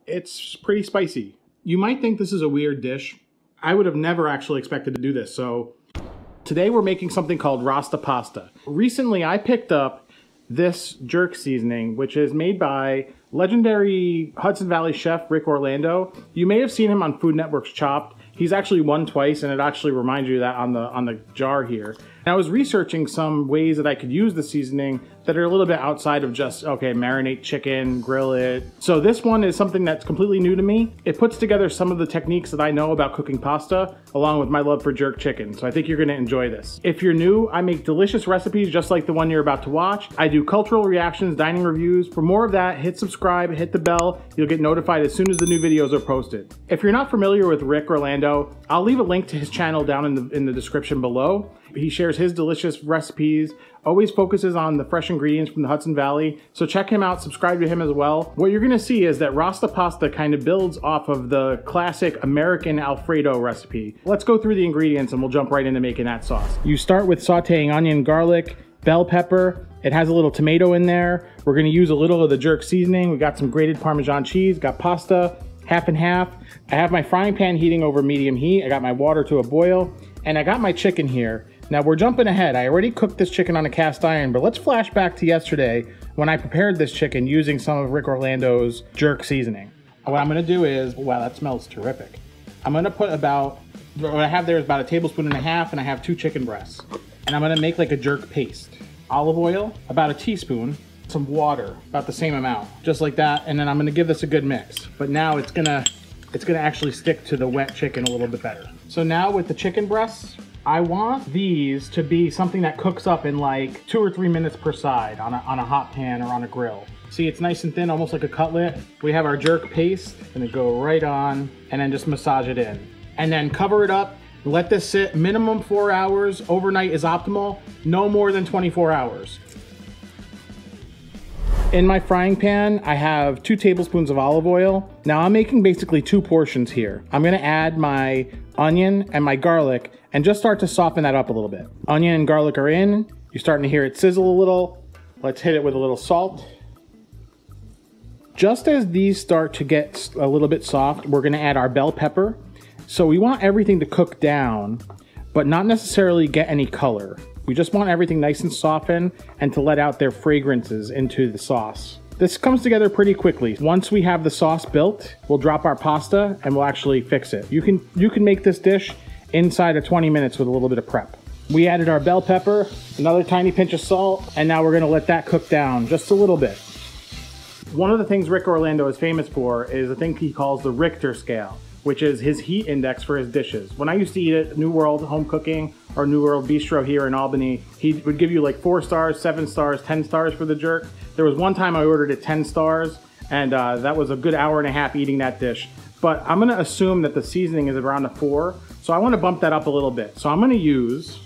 it's pretty spicy. You might think this is a weird dish. I would have never actually expected to do this. So today we're making something called Rasta pasta. Recently I picked up this jerk seasoning, which is made by legendary Hudson Valley chef Rick Orlando. You may have seen him on Food Network's Chopped. He's actually won twice, and it actually reminds you of that on the jar here. And I was researching some ways that I could use the seasoning that are a little bit outside of just, okay, marinate chicken, grill it. So this one is something that's completely new to me. It puts together some of the techniques that I know about cooking pasta, along with my love for jerk chicken. So I think you're gonna enjoy this. If you're new, I make delicious recipes just like the one you're about to watch. I do cultural reactions, dining reviews. For more of that, hit subscribe, hit the bell. You'll get notified as soon as the new videos are posted. If you're not familiar with Rick Orlando, I'll leave a link to his channel down in the description below. He shares his delicious recipes, always focuses on the fresh ingredients from the Hudson Valley. So check him out, subscribe to him as well. What you're gonna see is that Rasta pasta kind of builds off of the classic American Alfredo recipe. Let's go through the ingredients and we'll jump right into making that sauce. You start with sauteing onion, garlic, bell pepper. It has a little tomato in there. We're gonna use a little of the jerk seasoning. We got some grated Parmesan cheese, got pasta, half and half. I have my frying pan heating over medium heat. I got my water to a boil, and I got my chicken here. Now we're jumping ahead. I already cooked this chicken on a cast iron, but let's flash back to yesterday when I prepared this chicken using some of Rick Orlando's jerk seasoning. What I'm gonna do is, wow, that smells terrific. I'm gonna put about, what I have there is about 1.5 tablespoons, and I have 2 chicken breasts. And I'm gonna make like a jerk paste. Olive oil, about 1 teaspoon, some water, about the same amount, just like that. And then I'm gonna give this a good mix. But now it's gonna actually stick to the wet chicken a little bit better. So now with the chicken breasts, I want these to be something that cooks up in like 2 or 3 minutes per side on a hot pan or on a grill. See, it's nice and thin, almost like a cutlet. We have our jerk paste, gonna go right on, and then just massage it in. And then cover it up, let this sit minimum 4 hours. Overnight is optimal, no more than 24 hours. In my frying pan, I have 2 tablespoons of olive oil. Now I'm making basically 2 portions here. I'm gonna add my onion and my garlic and just start to soften that up a little bit. Onion and garlic are in. You're starting to hear it sizzle a little. Let's hit it with a little salt. Just as these start to get a little bit soft, we're gonna add our bell pepper. So we want everything to cook down, but not necessarily get any color. We just want everything nice and softened and to let out their fragrances into the sauce. This comes together pretty quickly. Once we have the sauce built, we'll drop our pasta and we'll actually fix it. You can make this dish inside of 20 minutes with a little bit of prep. We added our bell pepper, another tiny pinch of salt, and now we're gonna let that cook down just a little bit. One of the things Rick Orlando is famous for is a thing he calls the Ricter scale, which is his heat index for his dishes. When I used to eat at New World Home Cooking or New World Bistro here in Albany, he would give you like 4 stars, 7 stars, 10 stars for the jerk. There was one time I ordered it 10 stars, and that was a good hour and a half eating that dish. But I'm gonna assume that the seasoning is around a 4, so I wanna bump that up a little bit. So I'm gonna use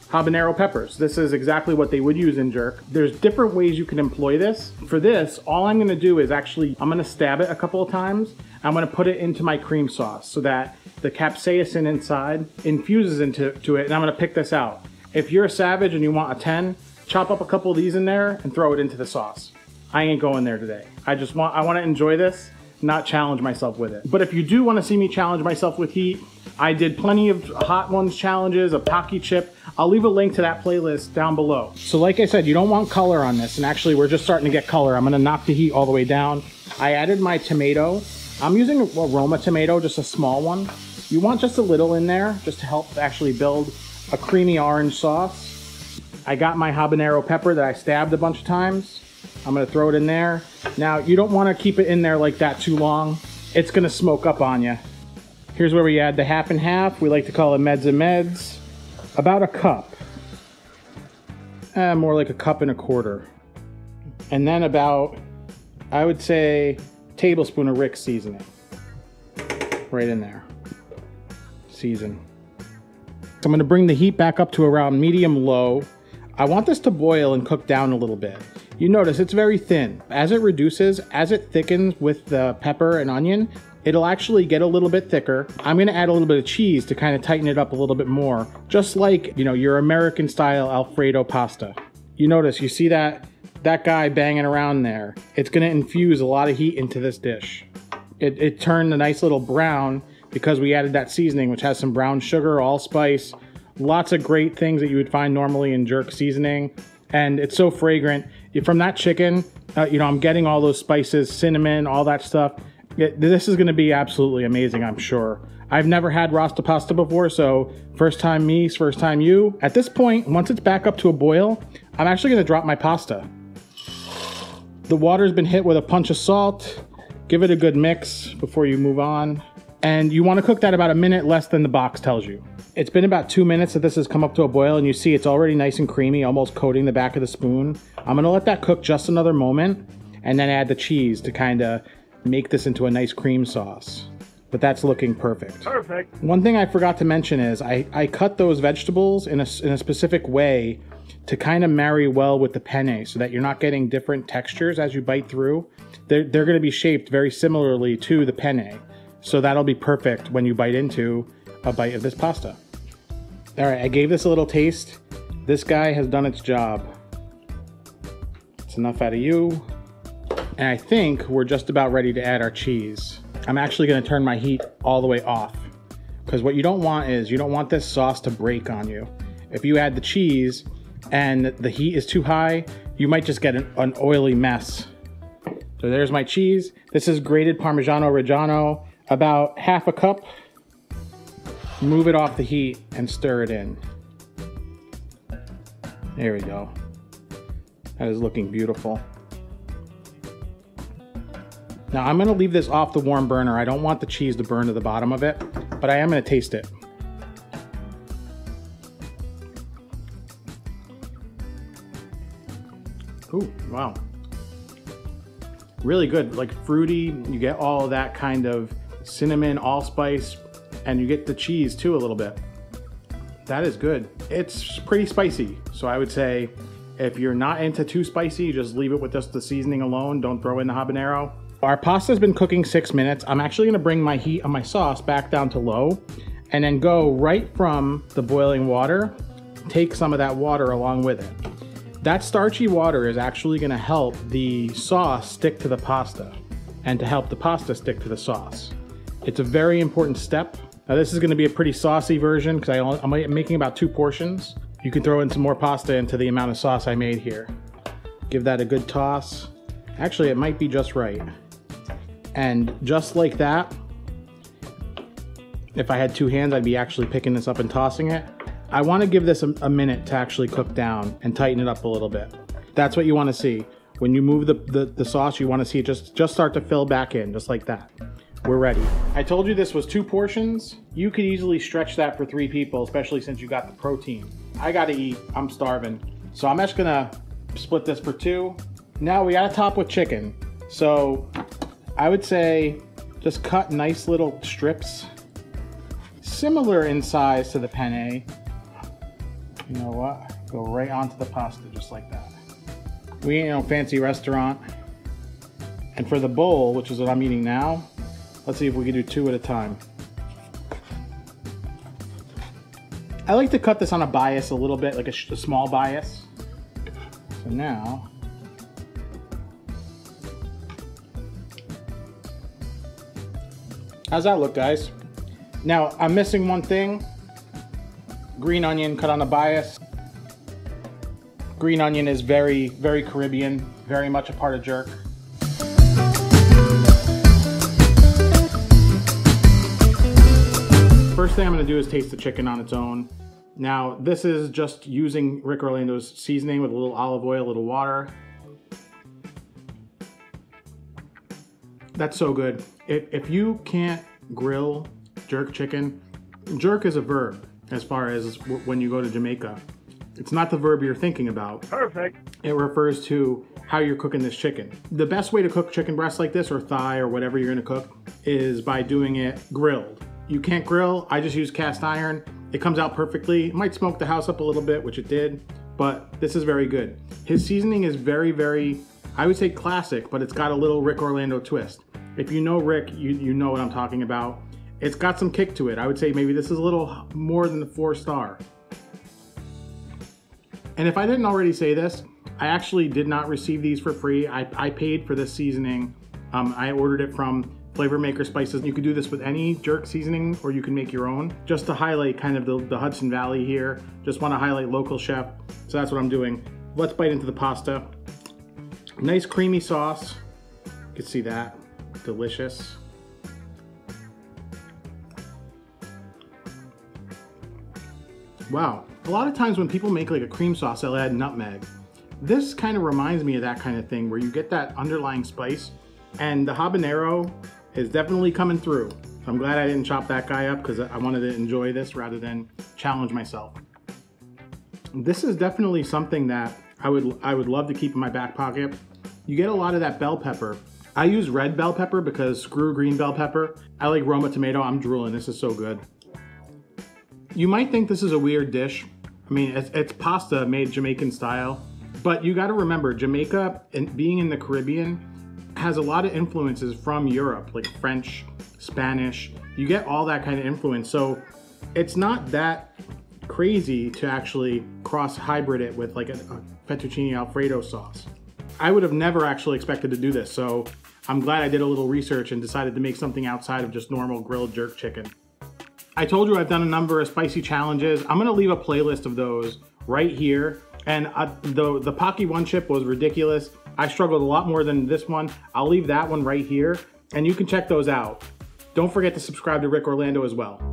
habanero peppers. This is exactly what they would use in jerk. There's different ways you can employ this. For this, all I'm gonna do is actually, I'm gonna stab it a couple of times. I'm gonna put it into my cream sauce so that the capsaicin inside infuses into it, and I'm gonna pick this out. If you're a savage and you want a 10, chop up a couple of these in there and throw it into the sauce. I ain't going there today. I wanna enjoy this, not challenge myself with it. But if you do wanna see me challenge myself with heat, I did plenty of hot ones challenges, a Pocky chip. I'll leave a link to that playlist down below. So like I said, you don't want color on this, and actually we're just starting to get color. I'm gonna knock the heat all the way down. I added my tomato. I'm using a Roma tomato, just a small one. You want just a little in there, just to help actually build a creamy orange sauce. I got my habanero pepper that I stabbed a bunch of times. I'm gonna throw it in there. Now, you don't wanna keep it in there like that too long. It's gonna smoke up on you. Here's where we add the half and half. We like to call it meds and meds. About a cup. More like a cup and a quarter. And then about, I would say, tablespoon of Rick seasoning. Right in there. Season. So I'm gonna bring the heat back up to around medium low. I want this to boil and cook down a little bit. You notice it's very thin. As it reduces, as it thickens with the pepper and onion, it'll actually get a little bit thicker. I'm gonna add a little bit of cheese to kind of tighten it up a little bit more, just like, you know, your American style Alfredo pasta. You notice, you see that that guy banging around there. It's gonna infuse a lot of heat into this dish. It turned a nice little brown because we added that seasoning, which has some brown sugar, allspice, lots of great things that you would find normally in jerk seasoning. And it's so fragrant. From that chicken, you know, I'm getting all those spices, cinnamon, all that stuff. This is gonna be absolutely amazing, I'm sure. I've never had Rasta pasta before, so first time me, first time you. At this point, once it's back up to a boil, I'm actually gonna drop my pasta. The water's been hit with a punch of salt. Give it a good mix before you move on. And you wanna cook that about a minute less than the box tells you. It's been about 2 minutes that this has come up to a boil, and you see it's already nice and creamy, almost coating the back of the spoon. I'm gonna let that cook just another moment, and then add the cheese to kinda make this into a nice cream sauce. But that's looking perfect. Perfect. One thing I forgot to mention is I cut those vegetables in a specific way to kind of marry well with the penne so that you're not getting different textures as you bite through. They're going to be shaped very similarly to the penne. So that'll be perfect when you bite into a bite of this pasta. All right, I gave this a little taste. This guy has done its job. It's enough out of you. And I think we're just about ready to add our cheese. I'm actually gonna turn my heat all the way off, because what you don't want is, you don't want this sauce to break on you. If you add the cheese and the heat is too high, you might just get an oily mess. So there's my cheese. This is grated Parmigiano Reggiano, about half a cup. Move it off the heat and stir it in. There we go. That is looking beautiful. Now I'm gonna leave this off the warm burner. I don't want the cheese to burn to the bottom of it, but I am gonna taste it. Ooh, wow. Really good, like fruity. You get all of that kind of cinnamon, allspice, and you get the cheese too a little bit. That is good. It's pretty spicy, so I would say if you're not into too spicy, just leave it with just the seasoning alone. Don't throw in the habanero. Our pasta's been cooking 6 minutes. I'm actually gonna bring my heat on my sauce back down to low and then go right from the boiling water, take some of that water along with it. That starchy water is actually gonna help the sauce stick to the pasta and to help the pasta stick to the sauce. It's a very important step. Now this is gonna be a pretty saucy version because I'm making about 2 portions. You can throw in some more pasta into the amount of sauce I made here. Give that a good toss. Actually, it might be just right. And just like that, if I had 2 hands, I'd be actually picking this up and tossing it. I wanna give this a minute to actually cook down and tighten it up a little bit. That's what you wanna see. When you move the sauce, you wanna see it just start to fill back in, just like that. We're ready. I told you this was 2 portions. You could easily stretch that for 3 people, especially since you got the protein. I gotta eat, I'm starving. So I'm just gonna split this for 2. Now we gotta top with chicken. So I would say just cut nice little strips, similar in size to the penne. You know what? Go right onto the pasta just like that. We ain't no fancy restaurant. And for the bowl, which is what I'm eating now, let's see if we can do 2 at a time. I like to cut this on a bias a little bit, like a small bias. So now, how's that look, guys? Now, I'm missing one thing. Green onion cut on a bias. Green onion is very, very Caribbean, very much a part of jerk. First thing I'm gonna do is taste the chicken on its own. Now, this is just using Rick Orlando's seasoning with a little olive oil, a little water. That's so good. If you can't grill jerk chicken, jerk is a verb as far as when you go to Jamaica. It's not the verb you're thinking about. Perfect. It refers to how you're cooking this chicken. The best way to cook chicken breast like this, or thigh, or whatever you're gonna cook, is by doing it grilled. You can't grill, I just use cast iron. It comes out perfectly. It might smoke the house up a little bit, which it did, but this is very good. His seasoning is very, very, I would say classic, but it's got a little Rick Orlando twist. If you know Rick, you know what I'm talking about. It's got some kick to it. I would say maybe this is a little more than the 4-star. And if I didn't already say this, I actually did not receive these for free. I paid for this seasoning. I ordered it from Flavor Maker Spices. You could do this with any jerk seasoning, or you can make your own. Just to highlight kind of the Hudson Valley here. Just want to highlight local chef. So that's what I'm doing. Let's bite into the pasta. Nice creamy sauce. You can see that. Delicious. Wow. A lot of times when people make like a cream sauce, they'll add nutmeg. This kind of reminds me of that kind of thing where you get that underlying spice, and the habanero is definitely coming through. I'm glad I didn't chop that guy up because I wanted to enjoy this rather than challenge myself. This is definitely something that I would love to keep in my back pocket. You get a lot of that bell pepper. I use red bell pepper because screw green bell pepper. I like Roma tomato. I'm drooling. This is so good. You might think this is a weird dish. I mean, it's pasta made Jamaican style, but you got to remember Jamaica, and being in the Caribbean, has a lot of influences from Europe, like French, Spanish. You get all that kind of influence. So it's not that crazy to actually cross hybrid it with like a fettuccine Alfredo sauce. I would have never actually expected to do this. So I'm glad I did a little research and decided to make something outside of just normal grilled jerk chicken. I told you I've done a number of spicy challenges. I'm gonna leave a playlist of those right here. And the Pocky One Chip was ridiculous. I struggled a lot more than this one. I'll leave that one right here, and you can check those out. Don't forget to subscribe to Rick Orlando as well.